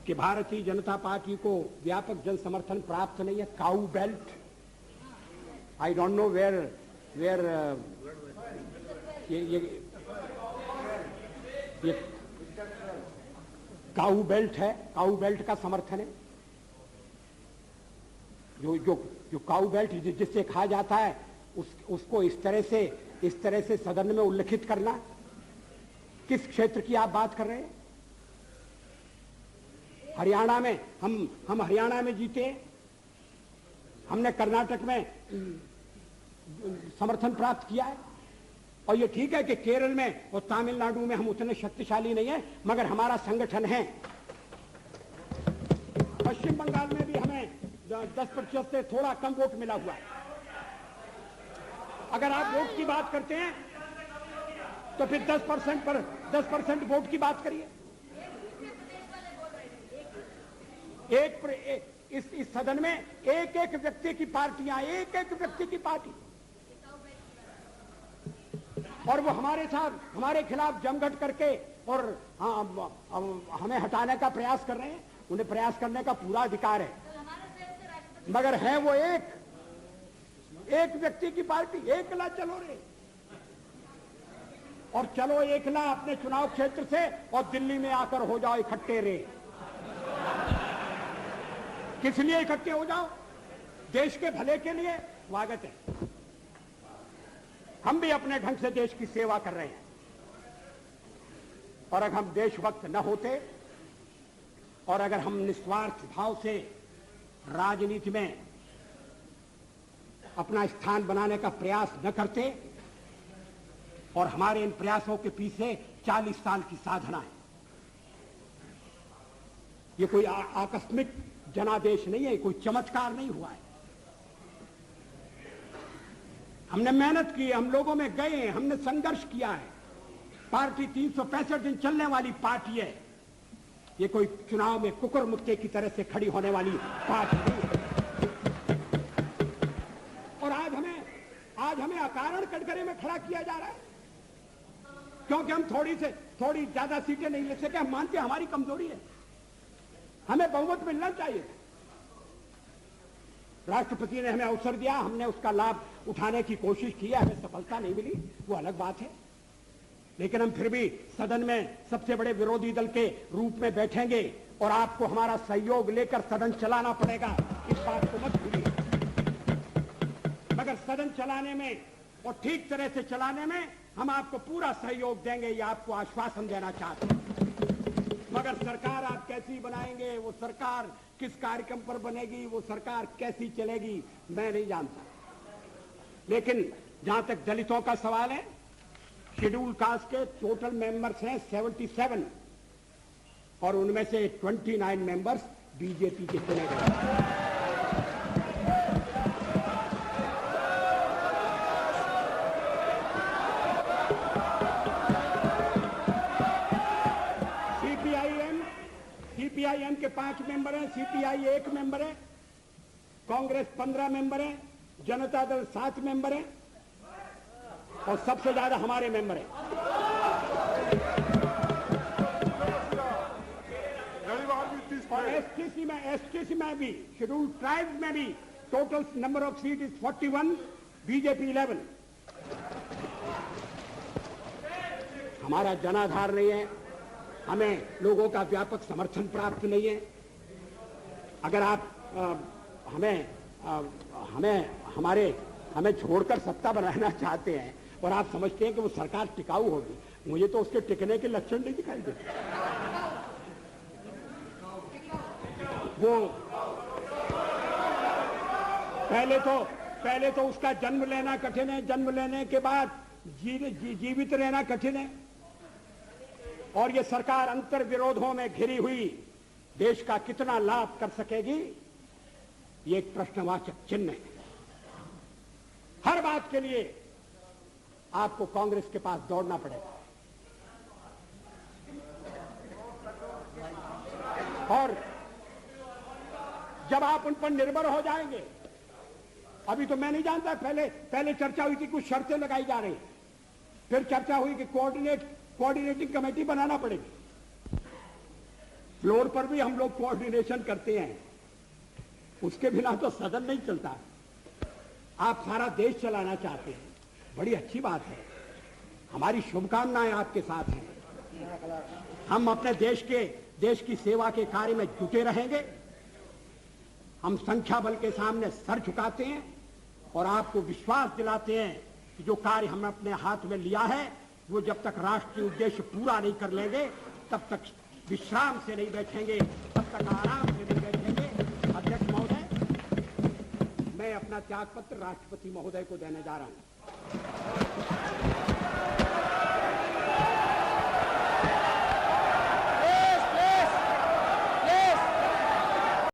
कि भारतीय जनता पार्टी को व्यापक जन समर्थन प्राप्त नहीं है। Cow belt, I don't know where ये काऊ बेल्ट है, काऊ बेल्ट का समर्थन है। जो काऊ बेल्ट जिससे कहा जाता है उसको इस तरह से सदन में उल्लेखित करना। किस क्षेत्र की आप बात कर रहे हैं? हरियाणा में हम हरियाणा में जीते, हमने कर्नाटक में समर्थन प्राप्त किया है। और ये ठीक है कि केरल में और तमिलनाडु में हम उतने शक्तिशाली नहीं है, मगर हमारा संगठन है। पश्चिम बंगाल में भी हमें 10% से थोड़ा कम वोट मिला हुआ है। अगर आप वोट की बात करते हैं तो फिर 10% वोट की बात करिए। इस सदन में एक एक व्यक्ति की पार्टियां, एक एक व्यक्ति की पार्टी, और वो हमारे साथ हमारे खिलाफ जमघट करके और हमें हटाने का प्रयास कर रहे हैं। उन्हें प्रयास करने का पूरा अधिकार है, मगर है वो एक व्यक्ति की पार्टी। एकला चलो रे, और चलो एकला अपने चुनाव क्षेत्र से और दिल्ली में आकर हो जाओ इकट्ठे रे। किस लिए इकट्ठे हो जाओ? देश के भले के लिए। स्वागत है, हम भी अपने ढंग से देश की सेवा कर रहे हैं। और अगर हम देशभक्त न होते और अगर हम निस्वार्थ भाव से राजनीति में अपना स्थान बनाने का प्रयास न करते, और हमारे इन प्रयासों के पीछे 40 साल की साधना है। ये कोई आकस्मिक जनादेश नहीं है, कोई चमत्कार नहीं हुआ है। हमने मेहनत की, हम लोगों में गए, हमने संघर्ष किया है। पार्टी 365 दिन चलने वाली पार्टी है। ये कोई चुनाव में कुकुर मुक्के की तरह से खड़ी होने वाली पार्टी नहीं है। और आज हमें अकारण कटघरे में खड़ा किया जा रहा है क्योंकि हम थोड़ी ज्यादा सीटें नहीं ले सके। हम मानते हैं हमारी कमजोरी है, हमें बहुमत मिलना चाहिए। राष्ट्रपति ने हमें अवसर दिया, हमने उसका लाभ उठाने की कोशिश की है, हमें सफलता नहीं मिली, वो अलग बात है। लेकिन हम फिर भी सदन में सबसे बड़े विरोधी दल के रूप में बैठेंगे और आपको हमारा सहयोग लेकर सदन चलाना पड़ेगा, इस बात को मत भूलिए। मगर सदन चलाने में और ठीक तरह से चलाने में हम आपको पूरा सहयोग देंगे, ये आपको आश्वासन देना चाहते हैं। मगर सरकार आप कैसी बनाएंगे, वो सरकार किस कार्यक्रम पर बनेगी, वो सरकार कैसी चलेगी, मैं नहीं जानता। लेकिन जहां तक दलितों का सवाल है, शेड्यूल कास्ट के टोटल मेंबर्स हैं 77 और उनमें से 29 मेंबर्स बीजेपी के चुने गए। सीपीआईएम के 5 मेंबर हैं, सीपीआई 1 मेंबर है, कांग्रेस 15 मेंबर है, जनता दल 7 मेंबर है और सबसे ज्यादा हमारे मेंबर हैं। और एसटीसी में भी, शेड्यूल ट्राइब्स में भी total number of seat is 41, BJP 11। हमारा जनाधार नहीं है, हमें लोगों का व्यापक समर्थन प्राप्त नहीं है। अगर आप हमें छोड़कर सत्ता बनाना चाहते हैं और आप समझते हैं कि वो सरकार टिकाऊ होगी, मुझे तो उसके टिकने के लक्षण नहीं दिखाई देते। वो पहले तो उसका जन्म लेना कठिन है, जन्म लेने के बाद जीवित रहना कठिन है। और ये सरकार अंतर विरोधों में घिरी हुई देश का कितना लाभ कर सकेगी, ये एक प्रश्नवाचक चिन्ह है। हर बात के लिए आपको कांग्रेस के पास दौड़ना पड़ेगा। और जब आप उन पर निर्भर हो जाएंगे, अभी तो मैं नहीं जानता, पहले चर्चा हुई थी, कुछ शर्तें लगाई जा रही, फिर चर्चा हुई कि कोऑर्डिनेटिंग कमेटी बनाना पड़ेगी। फ्लोर पर भी हम लोग कोऑर्डिनेशन करते हैं, उसके बिना तो सदन नहीं चलता। आप सारा देश चलाना चाहते हैं, बड़ी अच्छी बात है, हमारी शुभकामनाएं आपके साथ हैं। हम अपने देश की सेवा के कार्य में जुटे रहेंगे। हम संख्या बल के सामने सर झुकाते हैं और आपको विश्वास दिलाते हैं कि जो कार्य हमने अपने हाथ में लिया है वो जब तक राष्ट्रीय उद्देश्य पूरा नहीं कर लेंगे तब तक विश्राम से नहीं बैठेंगे, तब तक आराम से नहीं बैठेंगे। अध्यक्ष महोदय, मैं अपना त्यागपत्र राष्ट्रपति महोदय को देने जा रहा हूं।